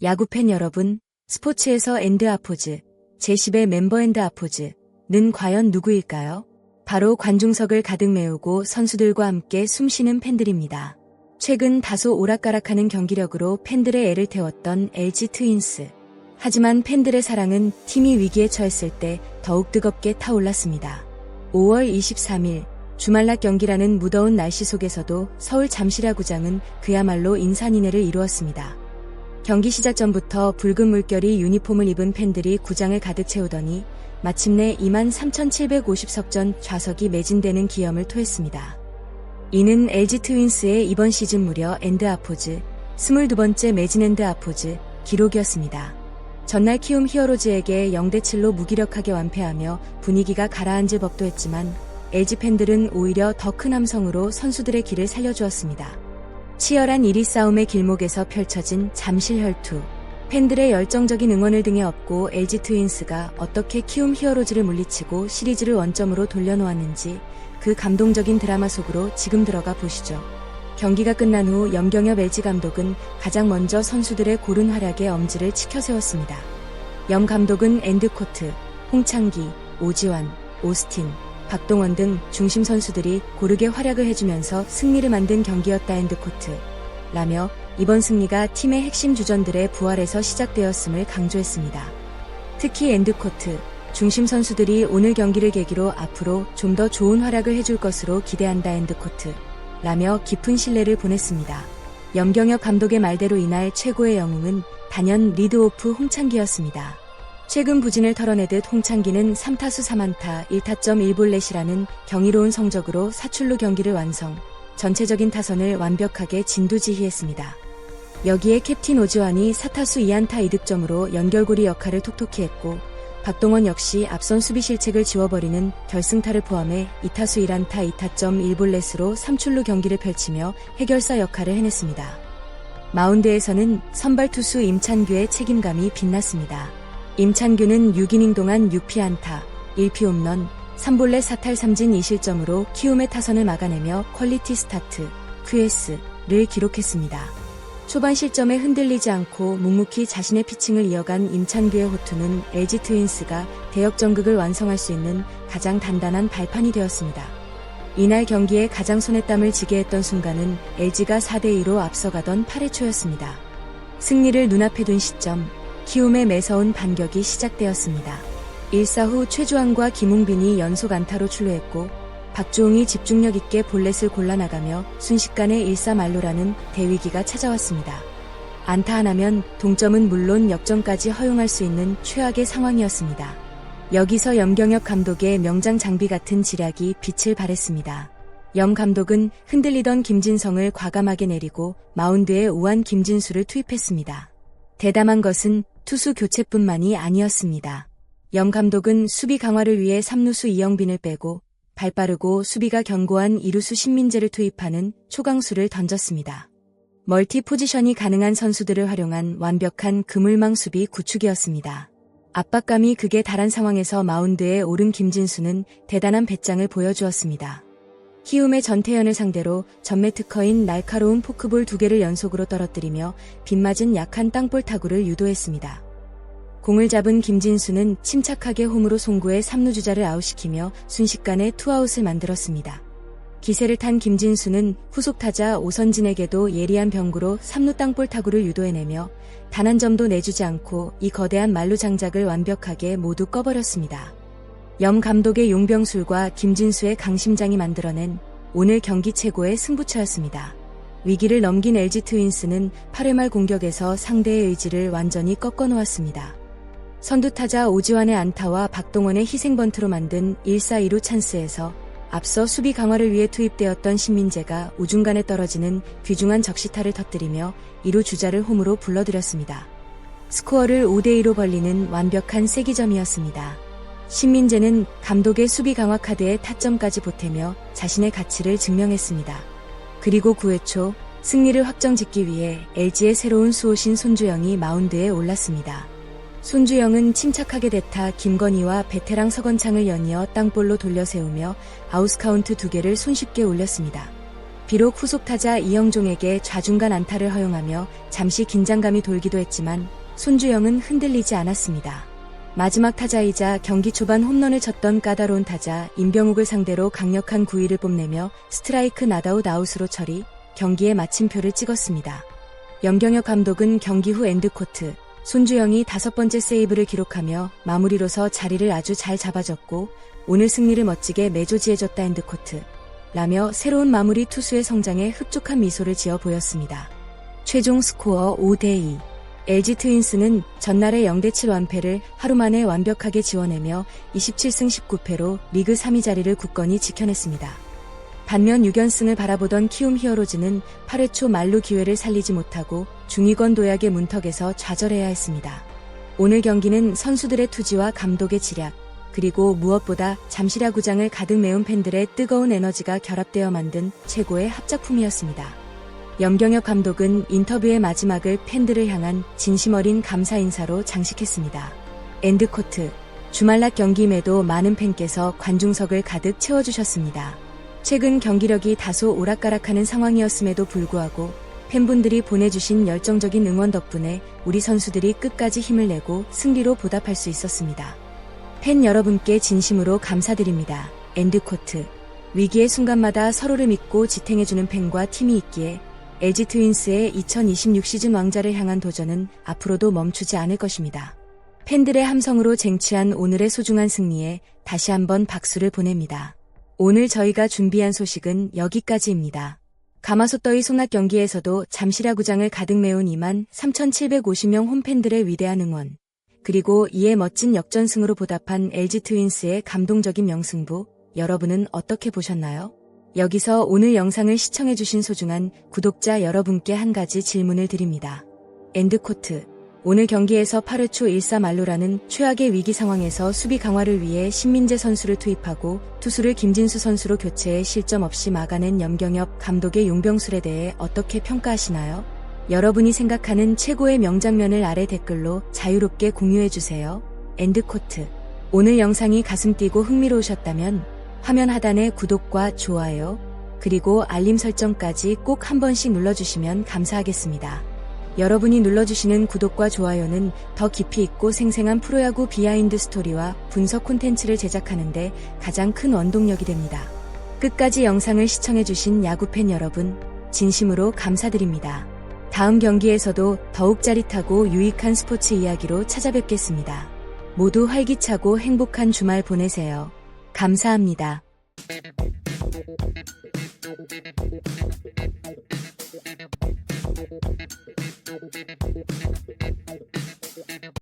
야구팬 여러분, 스포츠에서 엔드아포즈, 제10의 멤버 엔드아포즈는 과연 누구일까요? 바로 관중석을 가득 메우고 선수들과 함께 숨쉬는 팬들입니다. 최근 다소 오락가락하는 경기력으로 팬들의 애를 태웠던 LG 트윈스. 하지만 팬들의 사랑은 팀이 위기에 처했을 때 더욱 뜨겁게 타올랐습니다. 5월 23일 주말낮 경기라는 무더운 날씨 속에서도 서울 잠실야구장은 그야말로 인산인해를 이루었습니다. 경기 시작 전부터 붉은 물결이 유니폼을 입은 팬들이 구장을 가득 채우더니 마침내 23,750석 전 좌석이 매진되는 기염을 토했습니다. 이는 LG 트윈스의 이번 시즌 무려 엔드아포즈, 22번째 매진 엔드아포즈 기록이었습니다. 전날 키움 히어로즈에게 0대7로 무기력하게 완패하며 분위기가 가라앉을 법도 했지만 LG 팬들은 오히려 더 큰 함성으로 선수들의 길을 살려주었습니다. 치열한 1위 싸움의 길목에서 펼쳐진 잠실 혈투. 팬들의 열정적인 응원을 등에 업고 LG 트윈스가 어떻게 키움 히어로즈를 물리치고 시리즈를 원점으로 돌려놓았는지 그 감동적인 드라마 속으로 지금 들어가 보시죠. 경기가 끝난 후 염경엽 LG 감독은 가장 먼저 선수들의 고른 활약에 엄지를 치켜세웠습니다. 염 감독은 엔드코트, 홍창기, 오지환, 오스틴, 박동원 등 중심 선수들이 고르게 활약을 해주면서 승리를 만든 경기였다 엔드코트 라며 이번 승리가 팀의 핵심 주전들의 부활에서 시작되었음을 강조했습니다. 특히 엔드코트, 중심 선수들이 오늘 경기를 계기로 앞으로 좀 더 좋은 활약을 해줄 것으로 기대한다 엔드코트 라며 깊은 신뢰를 보냈습니다. 염경엽 감독의 말대로 이날 최고의 영웅은 단연 리드오프 홍창기였습니다. 최근 부진을 털어내듯 홍창기는 3타수 3안타 1타점 1볼넷이라는 경이로운 성적으로 사출루 경기를 완성, 전체적인 타선을 완벽하게 진두지휘했습니다. 여기에 캡틴 오지환이 4타수 2안타 2득점으로 연결고리 역할을 톡톡히 했고 박동원 역시 앞선 수비 실책을 지워버리는 결승타를 포함해 2타수 1안타 2타점 1볼넷으로 3출루 경기를 펼치며 해결사 역할을 해냈습니다. 마운드에서는 선발 투수 임찬규의 책임감이 빛났습니다. 임찬규는 6이닝 동안 6피안타, 1피홈런, 3볼넷 4탈 3진 2실점으로 키움의 타선을 막아내며 퀄리티 스타트, QS를 기록했습니다. 초반 실점에 흔들리지 않고 묵묵히 자신의 피칭을 이어간 임찬규의 호투는 LG 트윈스가 대역전극을 완성할 수 있는 가장 단단한 발판이 되었습니다. 이날 경기에 가장 손에 땀을 쥐게 했던 순간은 LG가 4대2로 앞서가던 8회 초였습니다. 승리를 눈앞에 둔 시점, 키움의 매서운 반격이 시작되었습니다. 1사 후 최주환과 김웅빈이 연속 안타로 출루했고 박주홍이 집중력 있게 볼넷을 골라나가며 순식간에 1사 만루라는 대위기가 찾아왔습니다. 안타 하나면 동점은 물론 역전까지 허용할 수 있는 최악의 상황이었습니다. 여기서 염경엽 감독의 명장 장비 같은 지략이 빛을 발했습니다. 염 감독은 흔들리던 김진성을 과감하게 내리고 마운드에 우한 김진수를 투입했습니다. 대담한 것은 투수 교체뿐만이 아니었습니다. 염 감독은 수비 강화를 위해 3루수 이영빈을 빼고 발빠르고 수비가 견고한 2루수 신민재를 투입하는 초강수를 던졌습니다. 멀티 포지션이 가능한 선수들을 활용한 완벽한 그물망 수비 구축이었습니다. 압박감이 극에 달한 상황에서 마운드에 오른 김진수는 대단한 배짱을 보여주었습니다. 키움의 전태현을 상대로 전매 특허인 날카로운 포크볼 2개를 연속으로 떨어뜨리며 빗맞은 약한 땅볼 타구를 유도했습니다. 공을 잡은 김진수는 침착하게 홈으로 송구해 3루 주자를 아웃시키며 순식간에 투아웃을 만들었습니다. 기세를 탄 김진수는 후속 타자 오선진에게도 예리한 병구로 3루 땅볼 타구를 유도해내며 단 한 점도 내주지 않고 이 거대한 만루 장작을 완벽하게 모두 꺼버렸습니다. 염 감독의 용병술과 김진수의 강심장이 만들어낸 오늘 경기 최고의 승부처였습니다. 위기를 넘긴 LG 트윈스는 8회 말 공격에서 상대의 의지를 완전히 꺾어놓았습니다. 선두타자 오지환의 안타와 박동원의 희생번트로 만든 1사 2루 찬스에서 앞서 수비 강화를 위해 투입되었던 신민재가 우중간에 떨어지는 귀중한 적시타를 터뜨리며 2루 주자를 홈으로 불러들였습니다. 스코어를 5대2로 벌리는 완벽한 세기점이었습니다. 신민재는 감독의 수비 강화 카드에 타점까지 보태며 자신의 가치를 증명했습니다. 그리고 9회 초 승리를 확정짓기 위해 LG의 새로운 수호신 손주영이 마운드에 올랐습니다. 손주영은 침착하게 대타 김건희와 베테랑 서건창을 연이어 땅볼로 돌려 세우며 아웃카운트 2개를 손쉽게 올렸습니다. 비록 후속타자 이영종에게 좌중간 안타를 허용하며 잠시 긴장감이 돌기도 했지만 손주영은 흔들리지 않았습니다. 마지막 타자이자 경기 초반 홈런을 쳤던 까다로운 타자 임병욱을 상대로 강력한 구위를 뽐내며 스트라이크 낫아웃 아웃으로 처리, 경기에 마침표를 찍었습니다. 염경엽 감독은 경기 후 엔드코트, 손주영이 5번째 세이브를 기록하며 마무리로서 자리를 아주 잘 잡아줬고 오늘 승리를 멋지게 매조지해줬다 엔드코트 라며 새로운 마무리 투수의 성장에 흡족한 미소를 지어 보였습니다. 최종 스코어 5대2. LG 트윈스는 전날의 0대7 완패를 하루 만에 완벽하게 지워내며 27승 19패로 리그 3위 자리를 굳건히 지켜냈습니다. 반면 6연승을 바라보던 키움 히어로즈는 8회 초 만루 기회를 살리지 못하고 중위권 도약의 문턱에서 좌절해야 했습니다. 오늘 경기는 선수들의 투지와 감독의 지략, 그리고 무엇보다 잠실야구장을 가득 메운 팬들의 뜨거운 에너지가 결합되어 만든 최고의 합작품이었습니다. 염경엽 감독은 인터뷰의 마지막을 팬들을 향한 진심 어린 감사 인사로 장식했습니다. 엔드코트, 주말낮 경기임에도 많은 팬께서 관중석을 가득 채워주셨습니다. 최근 경기력이 다소 오락가락하는 상황이었음에도 불구하고 팬분들이 보내주신 열정적인 응원 덕분에 우리 선수들이 끝까지 힘을 내고 승리로 보답할 수 있었습니다. 팬 여러분께 진심으로 감사드립니다. 엔드코트. 위기의 순간마다 서로를 믿고 지탱해주는 팬과 팀이 있기에 LG 트윈스의 2026 시즌 왕자를 향한 도전은 앞으로도 멈추지 않을 것입니다. 팬들의 함성으로 쟁취한 오늘의 소중한 승리에 다시 한번 박수를 보냅니다. 오늘 저희가 준비한 소식은 여기까지입니다. 가마솥더위 소낮 경기에서도 잠실야구장을 가득 메운 23,750명 홈팬들의 위대한 응원, 그리고 이에 멋진 역전승으로 보답한 LG 트윈스의 감동적인 명승부, 여러분은 어떻게 보셨나요? 여기서 오늘 영상을 시청해주신 소중한 구독자 여러분께 한 가지 질문을 드립니다. 엔드코트. 오늘 경기에서 8회 초 1사 만루라는 최악의 위기 상황에서 수비 강화를 위해 신민재 선수를 투입하고 투수를 김진수 선수로 교체해 실점 없이 막아낸 염경엽 감독의 용병술에 대해 어떻게 평가하시나요? 여러분이 생각하는 최고의 명장면을 아래 댓글로 자유롭게 공유해주세요. 엔드코트. 오늘 영상이 가슴 뛰고 흥미로우셨다면 화면 하단의 구독과 좋아요, 그리고 알림 설정까지 꼭 한 번씩 눌러주시면 감사하겠습니다. 여러분이 눌러주시는 구독과 좋아요는 더 깊이 있고 생생한 프로야구 비하인드 스토리와 분석 콘텐츠를 제작하는데 가장 큰 원동력이 됩니다. 끝까지 영상을 시청해주신 야구팬 여러분, 진심으로 감사드립니다. 다음 경기에서도 더욱 짜릿하고 유익한 스포츠 이야기로 찾아뵙겠습니다. 모두 활기차고 행복한 주말 보내세요. 감사합니다.